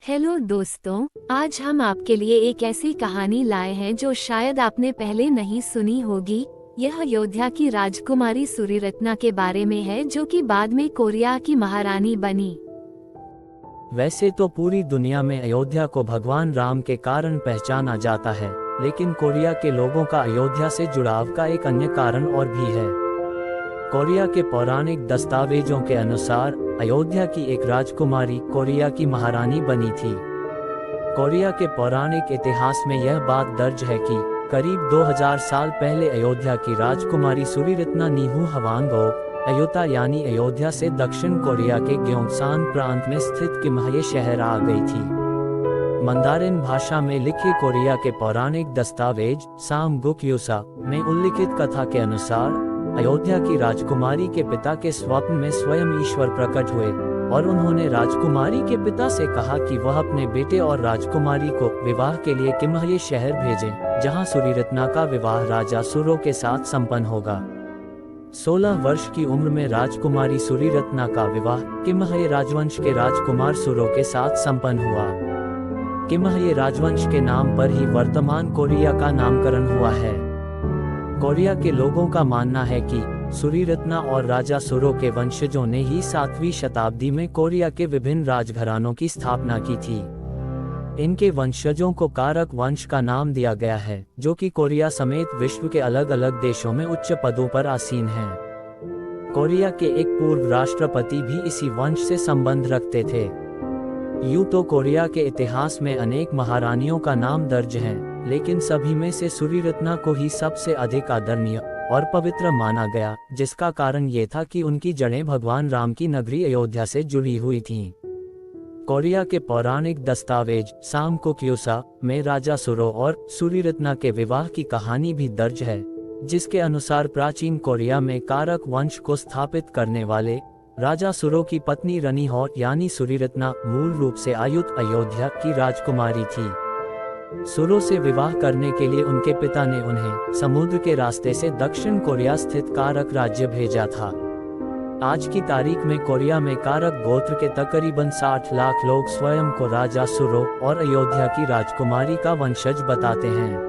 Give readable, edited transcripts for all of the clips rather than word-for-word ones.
Hello दोस्तों, आज हम आपके लिए एक ऐसी कहानी लाए हैं जो शायद आपने पहले नहीं सुनी होगी। यह अयोध्या की राजकुमारी सूर्यरत्ना के बारे में है, जो कि बाद में कोरिया की महारानी बनी। वैसे तो पूरी दुनिया में अयोध्या को भगवान राम के कारण पहचाना जाता है, लेकिन कोरिया के लोगों का अयोध्या से जुड़ाव का एक अन्य कारण और भी है। कोरिया के पौराणिक दस्तावेजों के अनुसार अयोध्या की एक राजकुमारी कोरिया की महारानी बनी थी। कोरिया के पौराणिक इतिहास में यह बात दर्ज है कि करीब 2000 साल पहले अयोध्या की राजकुमारी सूर्यरत्ना नीहू हवांगोक अयोता यानी अयोध्या से दक्षिण कोरिया के ग्योंगसान प्रांत में स्थित किम्हये शहर आ गई थी। मंदारिन भाषा में लिखे कोरिया के पौराणिक दस्तावेज सामगुक युसा में उल्लिखित कथा के अनुसार अयोध्या की राजकुमारी के पिता के स्वप्न में स्वयं ईश्वर प्रकट हुए और उन्होंने राजकुमारी के पिता से कहा कि वह अपने बेटे और राजकुमारी को विवाह के लिए किम्हये शहर भेजें, जहां सूर्यरत्ना का विवाह राजा सुरो के साथ संपन्न होगा। 16 वर्ष की उम्र में राजकुमारी सूर्यरत्ना का विवाह किम्हये राजवंश के राजकुमार सुरो के साथ संपन्न हुआ। किम्हये राजवंश के नाम पर ही वर्तमान कोरिया का नामकरण हुआ है। कोरिया के लोगों का मानना है कि सूर्यरत्ना और राजा सुरो के वंशजों ने ही 7वीं शताब्दी में कोरिया के विभिन्न राजघरानों की स्थापना की थी। इनके वंशजों को कारक वंश का नाम दिया गया है, जो कि कोरिया समेत विश्व के अलग अलग देशों में उच्च पदों पर आसीन हैं। कोरिया के एक पूर्व राष्ट्रपति भी इसी वंश से संबंध रखते थे। यूं तो कोरिया के इतिहास में अनेक महारानियों का नाम दर्ज है, लेकिन सभी में से सूर्यरत्ना को ही सबसे अधिक आदरणीय और पवित्र माना गया, जिसका कारण ये था कि उनकी जड़ें भगवान राम की नगरी अयोध्या से जुड़ी हुई थीं। कोरिया के पौराणिक दस्तावेज सामगुक युसा में राजा सुरो और सूर्यरत्ना के विवाह की कहानी भी दर्ज है, जिसके अनुसार प्राचीन कोरिया में कारक वंश को स्थापित करने वाले राजा सुरो की पत्नी रनिहौर यानी सूर्यरत्ना मूल रूप से आयुत अयोध्या की राजकुमारी थी। सुरो से विवाह करने के लिए उनके पिता ने उन्हें समुद्र के रास्ते से दक्षिण कोरिया स्थित कारक राज्य भेजा था। आज की तारीख में कोरिया में कारक गोत्र के तकरीबन 60 लाख लोग स्वयं को राजा सुरो और अयोध्या की राजकुमारी का वंशज बताते हैं।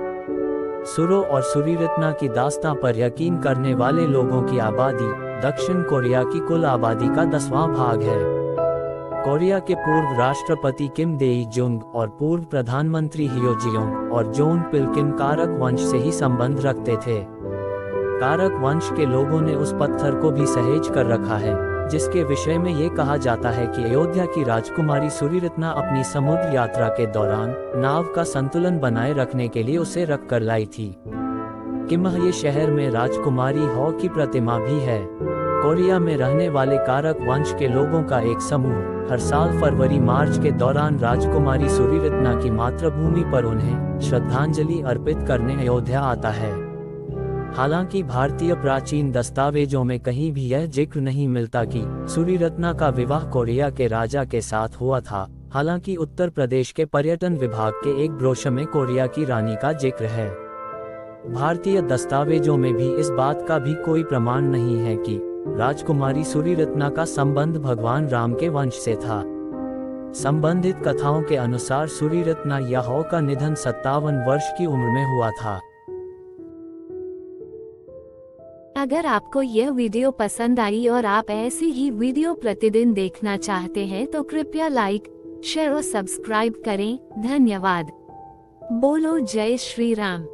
सुरो और सूर्यरत्ना की दास्तां पर यकीन करने वाले लोगों की आबादी दक्षिण कोरिया की कुल आबादी का 10वां भाग है। कोरिया के पूर्व राष्ट्रपति किम देई जुंग और पूर्व प्रधानमंत्री हियो जियोंग और जोन पिल किम कारक वंश से ही संबंध रखते थे। कारक वंश के लोगों ने उस पत्थर को भी सहेज कर रखा है, जिसके विषय में ये कहा जाता है कि अयोध्या की राजकुमारी सूर्यरत्ना अपनी समुद्र यात्रा के दौरान नाव का संतुलन बनाए रखने के लिए उसे रख कर लाई थी। किम्हये शहर में राजकुमारी हो की प्रतिमा भी है। कोरिया में रहने वाले कारक वंश के लोगों का एक समूह हर साल फरवरी मार्च के दौरान राजकुमारी सूर्यरत्ना की मातृभूमि पर उन्हें श्रद्धांजलि अर्पित करने अयोध्या आता है। हालांकि भारतीय प्राचीन दस्तावेजों में कहीं भी यह जिक्र नहीं मिलता कि सूर्यरत्ना का विवाह कोरिया के राजा के साथ हुआ था। हालांकि उत्तर प्रदेश के पर्यटन विभाग के एक ब्रोशर में कोरिया की रानी का जिक्र है। भारतीय दस्तावेजों में भी इस बात का भी कोई प्रमाण नहीं है कि राजकुमारी सूर्यरत्ना का संबंध भगवान राम के वंश से था। संबंधित कथाओं के अनुसार सूर्यरत्ना याहो का निधन 57 वर्ष की उम्र में हुआ था। अगर आपको यह वीडियो पसंद आई और आप ऐसी ही वीडियो प्रतिदिन देखना चाहते हैं तो कृपया लाइक, शेयर और सब्सक्राइब करें। धन्यवाद। बोलो जय श्री राम।